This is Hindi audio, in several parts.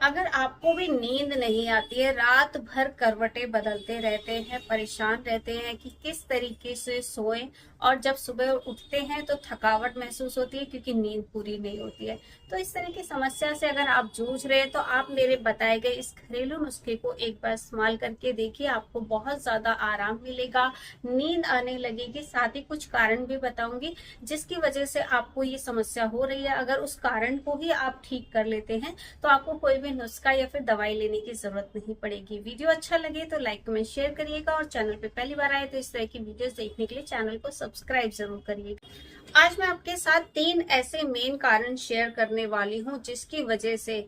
अगर आपको भी नींद नहीं आती है, रात भर करवटें बदलते रहते हैं, परेशान रहते हैं कि किस तरीके से सोएं, और जब सुबह उठते हैं तो थकावट महसूस होती है क्योंकि नींद पूरी नहीं होती है। तो इस तरह की समस्या से अगर आप जूझ रहे हैं तो आप मेरे बताए गए इस घरेलू नुस्खे को एक बार इस्तेमाल करके देखिए, आपको बहुत ज्यादा आराम मिलेगा, नींद आने लगेगी। साथ ही कुछ कारण भी बताऊंगी जिसकी वजह से आपको ये समस्या हो रही है। अगर उस कारण को ही आप ठीक कर लेते हैं तो आपको कोई भी नुस्खा या फिर दवाई लेने की जरूरत नहीं पड़ेगी। वीडियो अच्छा लगे तो लाइक कमेंट शेयर करिएगा, और चैनल पे पहली बार आए तो इस तरह की वीडियोस देखने के लिए चैनल को सब्सक्राइब जरूर करिएगा। आज मैं आपके साथ 3 ऐसे मेन कारण शेयर करने वाली हूँ जिसकी वजह से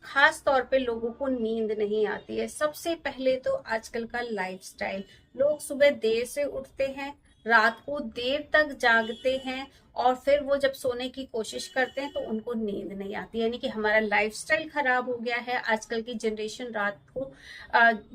खास तौर पे लोगों को नींद नहीं आती है। सबसे पहले तो आजकल का लाइफस्टाइल। लोग सुबह देर से उठते हैं, रात को देर तक जागते हैं, और फिर वो जब सोने की कोशिश करते हैं तो उनको नींद नहीं आती। यानी कि हमारा लाइफस्टाइल खराब हो गया है। आजकल की जनरेशन रात को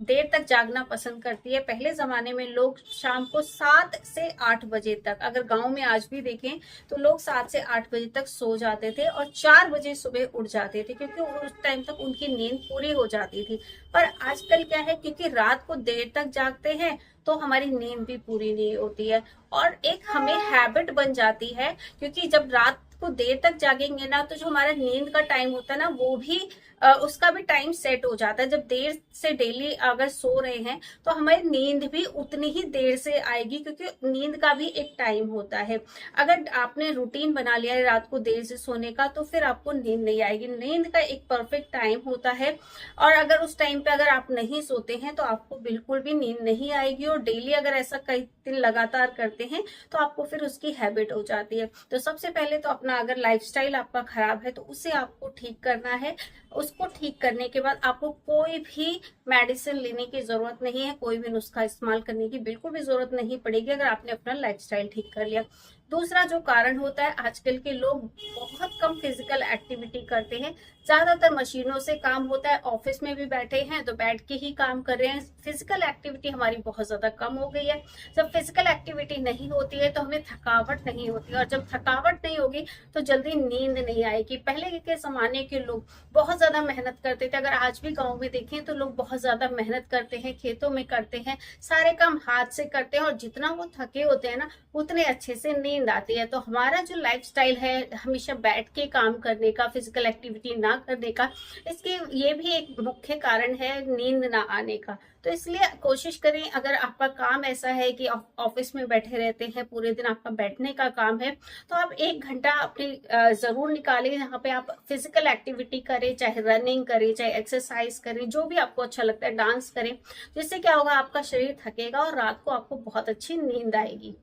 देर तक जागना पसंद करती है। पहले जमाने में लोग शाम को 7 से 8 बजे तक, अगर गांव में आज भी देखें तो लोग 7 से 8 बजे तक सो जाते थे और 4 बजे सुबह उठ जाते थे, क्योंकि उस टाइम तक उनकी नींद पूरी हो जाती थी। पर आजकल क्या है, क्योंकि रात को देर तक जागते हैं तो हमारी नींद भी पूरी नहीं होती है, और एक हमें हैबिट बन जाती है। क्योंकि जब रात को देर तक जागेंगे ना तो जो हमारा नींद का टाइम होता है ना, वो भी उसका भी टाइम सेट हो जाता है। जब देर से डेली अगर सो रहे हैं तो हमारी नींद भी उतनी ही देर से आएगी, क्योंकि नींद का भी एक टाइम होता है। अगर आपने रूटीन बना लिया है रात को देर से सोने का तो फिर आपको नींद नहीं आएगी। नींद का एक परफेक्ट टाइम होता है, और अगर उस टाइम पे अगर आप नहीं सोते हैं तो आपको बिल्कुल भी नींद नहीं आएगी। और डेली अगर ऐसा कई दिन लगातार करते हैं तो आपको फिर उसकी हैबिट हो जाती है। तो सबसे पहले तो अपना, अगर लाइफस्टाइल आपका खराब है तो उसे आपको ठीक करना है। उसको ठीक करने के बाद आपको कोई भी मेडिसिन लेने की जरूरत नहीं है, कोई भी नुस्खा इस्तेमाल करने की बिल्कुल भी जरूरत नहीं पड़ेगी अगर आपने अपना लाइफस्टाइल ठीक कर लिया। दूसरा जो कारण होता है, आजकल के लोग बहुत कम फिजिकल एक्टिविटी करते हैं। ज्यादातर मशीनों से काम होता है, ऑफिस में भी बैठे हैं तो बैठ के ही काम कर रहे हैं। फिजिकल एक्टिविटी हमारी बहुत ज्यादा कम हो गई है। जब फिजिकल एक्टिविटी नहीं होती है तो हमें थकावट नहीं होती, और जब थकावट नहीं होगी तो जल्दी नींद नहीं आएगी। पहले के जमाने के लोग बहुत ज्यादा मेहनत करते थे। अगर आज भी गांव में देखें तो लोग बहुत ज्यादा मेहनत करते हैं, खेतों में करते हैं, सारे काम हाथ से करते हैं, और जितना वो थके होते हैं ना उतने अच्छे से नींद आती है। तो हमारा जो लाइफस्टाइल है हमेशा बैठ के काम करने का, फिजिकल एक्टिविटी ना करने का, इसके ये भी एक मुख्य कारण है नींद ना आने का। तो इसलिए कोशिश करें, अगर आपका काम ऐसा है कि ऑफिस में बैठे रहते हैं, पूरे दिन आपका बैठने का काम है, तो आप 1 घंटा अपनी जरूर निकालें यहाँ पे आप फिजिकल एक्टिविटी करें, चाहे रनिंग करें, चाहे एक्सरसाइज करें, जो भी आपको अच्छा लगता है, डांस करें। जिससे क्या होगा, आपका शरीर थकेगा और रात को आपको बहुत अच्छी नींद आएगी।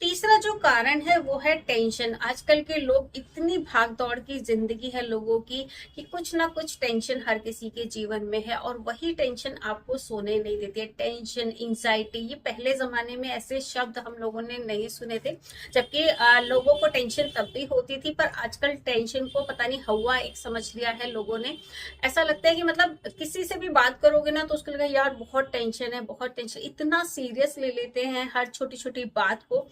तीसरा जो कारण है वो है टेंशन। आजकल के लोग, इतनी भाग दौड़ की जिंदगी है लोगों की कि कुछ ना कुछ टेंशन हर किसी के जीवन में है, और वही टेंशन आपको सोने नहीं देती है। टेंशन, इंजाइटी, ये पहले जमाने में ऐसे शब्द हम लोगों ने नहीं सुने थे। जबकि लोगों को टेंशन तब भी होती थी, पर आजकल टेंशन को पता नहीं हवा एक समझ लिया है लोगों ने। ऐसा लगता है कि मतलब किसी से भी बात करोगे ना तो उसको लगेगा यार बहुत टेंशन है, बहुत टेंशन। इतना सीरियस ले लेते हैं हर छोटी छोटी बात को।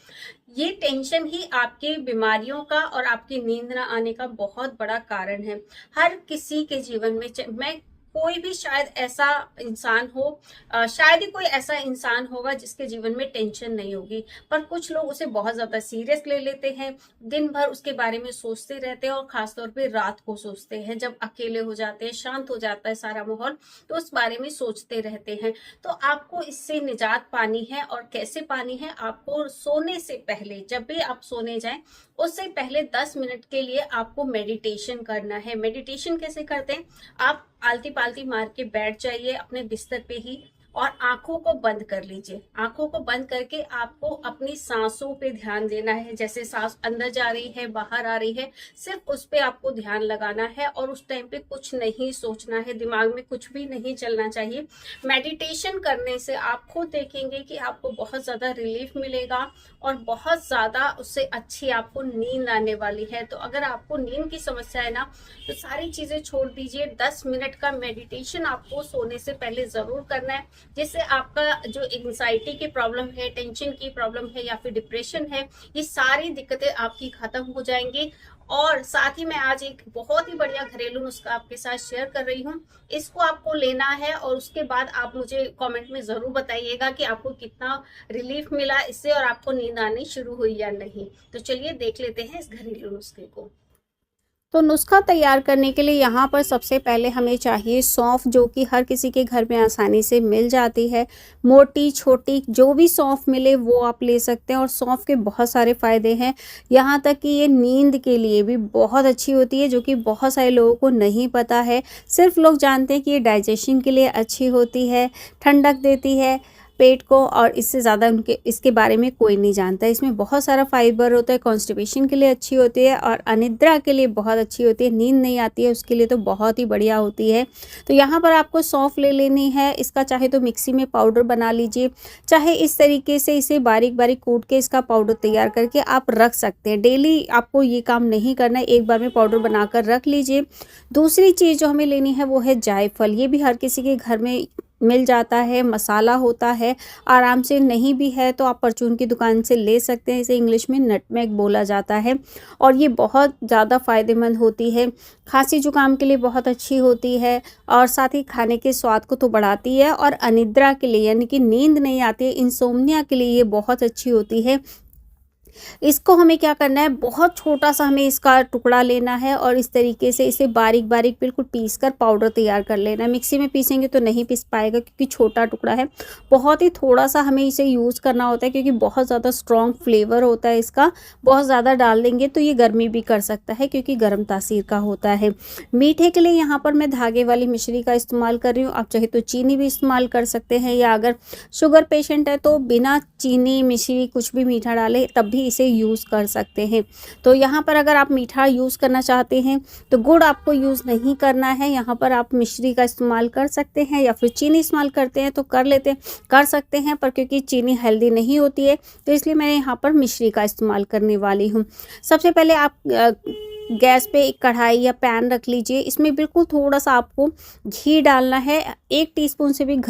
ये टेंशन ही आपकी बीमारियों का और आपकी नींद ना आने का बहुत बड़ा कारण है। हर किसी के जीवन में, मैं कोई भी शायद ऐसा इंसान हो, शायद ही कोई ऐसा इंसान होगा जिसके जीवन में टेंशन नहीं होगी, पर कुछ लोग उसे बहुत ज्यादा सीरियस ले लेते हैं। दिन भर उसके बारे में सोचते रहते हैं, और खासतौर पे रात को सोचते हैं, जब अकेले हो जाते हैं, शांत हो जाता है सारा माहौल, तो उस बारे में सोचते रहते हैं। तो आपको इससे निजात पानी है, और कैसे पानी है, आपको सोने से पहले, जब भी आप सोने जाएं उससे पहले 10 मिनट के लिए आपको मेडिटेशन करना है। मेडिटेशन कैसे करते हैं, आप आलती पालती मार के बैठ जाइए अपने बिस्तर पे ही, और आंखों को बंद कर लीजिए। आंखों को बंद करके आपको अपनी सांसों पे ध्यान देना है। जैसे सांस अंदर जा रही है, बाहर आ रही है, सिर्फ उस पे आपको ध्यान लगाना है, और उस टाइम पे कुछ नहीं सोचना है, दिमाग में कुछ भी नहीं चलना चाहिए। मेडिटेशन करने से आप खुद देखेंगे कि आपको बहुत ज्यादा रिलीफ मिलेगा, और बहुत ज्यादा उससे अच्छी आपको नींद आने वाली है। तो अगर आपको नींद की समस्या है ना तो सारी चीजें छोड़ दीजिए। 10 मिनट का मेडिटेशन आपको सोने से पहले जरूर करना है। जिससे आपका जो एंग्जाइटी की प्रॉब्लम है, टेंशन की प्रॉब्लम है या फिर डिप्रेशन है, ये सारी दिक्कतें आपकी खत्म हो जाएंगी। और साथ ही मैं आज एक बहुत ही बढ़िया घरेलू नुस्खा आपके साथ शेयर कर रही हूँ। इसको आपको लेना है और उसके बाद आप मुझे कमेंट में जरूर बताइएगा कि आपको कितना रिलीफ मिला इससे और आपको नींद आनी शुरू हुई या नहीं। तो चलिए देख लेते हैं इस घरेलू नुस्खे को। तो नुस्खा तैयार करने के लिए यहाँ पर सबसे पहले हमें चाहिए सौंफ, जो कि हर किसी के घर में आसानी से मिल जाती है। मोटी छोटी जो भी सौंफ मिले वो आप ले सकते हैं। और सौंफ के बहुत सारे फ़ायदे हैं, यहाँ तक कि ये नींद के लिए भी बहुत अच्छी होती है, जो कि बहुत सारे लोगों को नहीं पता है। सिर्फ लोग जानते हैं कि ये डाइजेशन के लिए अच्छी होती है, ठंडक देती है पेट को, और इससे ज़्यादा उनके इसके बारे में कोई नहीं जानता है। इसमें बहुत सारा फाइबर होता है, कॉन्स्टिपेशन के लिए अच्छी होती है और अनिद्रा के लिए बहुत अच्छी होती है। नींद नहीं आती है उसके लिए तो बहुत ही बढ़िया होती है। तो यहाँ पर आपको सौंफ ले लेनी है। इसका चाहे तो मिक्सी में पाउडर बना लीजिए, चाहे इस तरीके से इसे बारीक बारीक कूट के इसका पाउडर तैयार करके आप रख सकते हैं। डेली आपको ये काम नहीं करना है, एक बार में पाउडर बनाकर रख लीजिए। दूसरी चीज़ जो हमें लेनी है वो है जायफल। ये भी हर किसी के घर में मिल जाता है, मसाला होता है आराम से। नहीं भी है तो आप परचून की दुकान से ले सकते हैं। इसे इंग्लिश में नटमेग बोला जाता है और ये बहुत ज़्यादा फ़ायदेमंद होती है। खांसी जुकाम के लिए बहुत अच्छी होती है और साथ ही खाने के स्वाद को तो बढ़ाती है। और अनिद्रा के लिए, यानी कि नींद नहीं आती है, इंसोम्निया के लिए ये बहुत अच्छी होती है। इसको हमें क्या करना है, बहुत छोटा सा हमें इसका टुकड़ा लेना है और इस तरीके से इसे बारीक बारीक बिल्कुल पीस कर पाउडर तैयार कर लेना है। मिक्सी में पीसेंगे तो नहीं पीस पाएगा क्योंकि छोटा टुकड़ा है। बहुत ही थोड़ा सा हमें इसे यूज़ करना होता है क्योंकि बहुत ज़्यादा स्ट्रॉन्ग फ्लेवर होता है इसका। बहुत ज़्यादा डाल देंगे तो ये गर्मी भी कर सकता है क्योंकि गर्म तासीर का होता है। मीठे के लिए यहाँ पर मैं धागे वाली मिश्री का इस्तेमाल कर रही हूँ। आप चाहे तो चीनी भी इस्तेमाल कर सकते हैं, या अगर शुगर पेशेंट है तो बिना चीनी मिश्री कुछ भी मीठा डाले तब भी इसे यूज़ कर सकते हैं। तो यहाँ पर अगर आप मीठा यूज़ करना चाहते हैं तो गुड़ आपको यूज़ नहीं करना है। यहाँ पर आप मिश्री का इस्तेमाल कर सकते हैं या फिर चीनी इस्तेमाल करते हैं तो कर सकते हैं, पर क्योंकि चीनी हेल्दी नहीं होती है तो इसलिए मैं यहाँ पर मिश्री का इस्तेमाल करने वाली हूँ। सबसे पहले आप गैस पे एक कढ़ाई या पैन रख लीजिए। इसमें बिल्कुल थोड़ा सा आपको घी डालना है। 1 टीस्पून से भी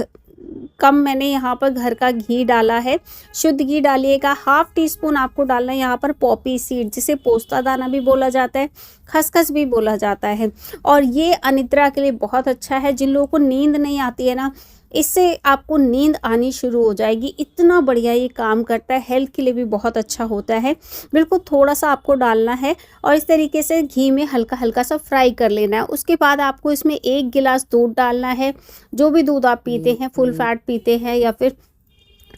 कम मैंने यहाँ पर घर का घी डाला है। शुद्ध घी डालिएगा। 1/2 टीस्पून आपको डालना है यहाँ पर पॉपी सीड, जिसे पोस्ता दाना भी बोला जाता है, खसखस भी बोला जाता है। और ये अनिद्रा के लिए बहुत अच्छा है। जिन लोगों को नींद नहीं आती है ना, इससे आपको नींद आनी शुरू हो जाएगी। इतना बढ़िया ये काम करता है, हेल्थ के लिए भी बहुत अच्छा होता है। बिल्कुल थोड़ा सा आपको डालना है और इस तरीके से घी में हल्का हल्का सा फ्राई कर लेना है। उसके बाद आपको इसमें 1 गिलास दूध डालना है। जो भी दूध आप पीते हैं, फुल फैट पीते हैं या फिर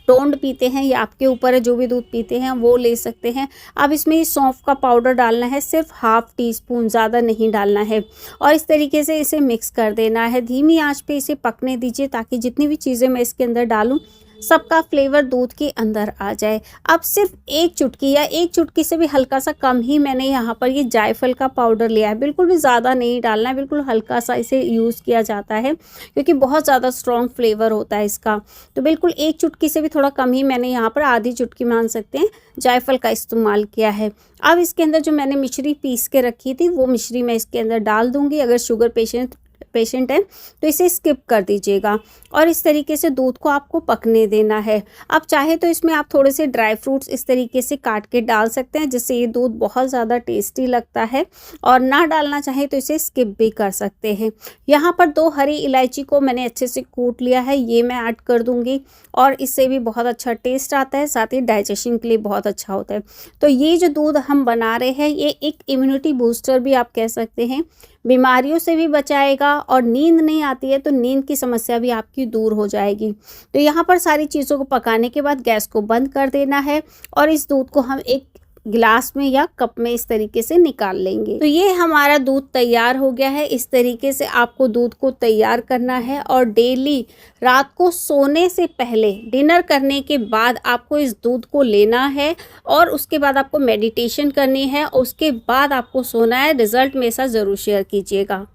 टोंड पीते हैं, ये आपके ऊपर है। जो भी दूध पीते हैं वो ले सकते हैं। अब इसमें सौंफ का पाउडर डालना है, सिर्फ 1/2 टीस्पून, ज़्यादा नहीं डालना है। और इस तरीके से इसे मिक्स कर देना है। धीमी आंच पे इसे पकने दीजिए ताकि जितनी भी चीज़ें मैं इसके अंदर डालूं सबका फ्लेवर दूध के अंदर आ जाए। अब सिर्फ 1 चुटकी या 1 चुटकी से भी हल्का सा कम ही मैंने यहाँ पर ये जायफल का पाउडर लिया है। बिल्कुल भी ज़्यादा नहीं डालना है, बिल्कुल हल्का सा इसे यूज़ किया जाता है क्योंकि बहुत ज़्यादा स्ट्रॉन्ग फ्लेवर होता है इसका। तो बिल्कुल 1 चुटकी से भी थोड़ा कम ही मैंने यहाँ पर, आधी चुटकी मान सकते हैं, जायफल का इस्तेमाल किया है। अब इसके अंदर जो मैंने मिश्री पीस के रखी थी वो मिश्री मैं इसके अंदर डाल दूँगी। अगर शुगर पेशेंट है तो इसे स्किप कर दीजिएगा। और इस तरीके से दूध को आपको पकने देना है। अब चाहे तो इसमें आप थोड़े से ड्राई फ्रूट्स इस तरीके से काट के डाल सकते हैं, जिससे ये दूध बहुत ज़्यादा टेस्टी लगता है। और ना डालना चाहे तो इसे स्किप भी कर सकते हैं। यहाँ पर 2 हरी इलायची को मैंने अच्छे से कूट लिया है, ये मैं ऐड कर दूँगी और इससे भी बहुत अच्छा टेस्ट आता है। साथ ही डाइजेशन के लिए बहुत अच्छा होता है। तो ये जो दूध हम बना रहे हैं ये एक इम्यूनिटी बूस्टर भी आप कह सकते हैं। बीमारियों से भी बचाएगा और नींद नहीं आती है तो नींद की समस्या भी आपकी दूर हो जाएगी। तो यहाँ पर सारी चीज़ों को पकाने के बाद गैस को बंद कर देना है और इस दूध को हम एक गिलास में या कप में इस तरीके से निकाल लेंगे। तो ये हमारा दूध तैयार हो गया है। इस तरीके से आपको दूध को तैयार करना है और डेली रात को सोने से पहले, डिनर करने के बाद आपको इस दूध को लेना है और उसके बाद आपको मेडिटेशन करनी है और उसके बाद आपको सोना है। रिजल्ट मेरे साथ ज़रूर शेयर कीजिएगा।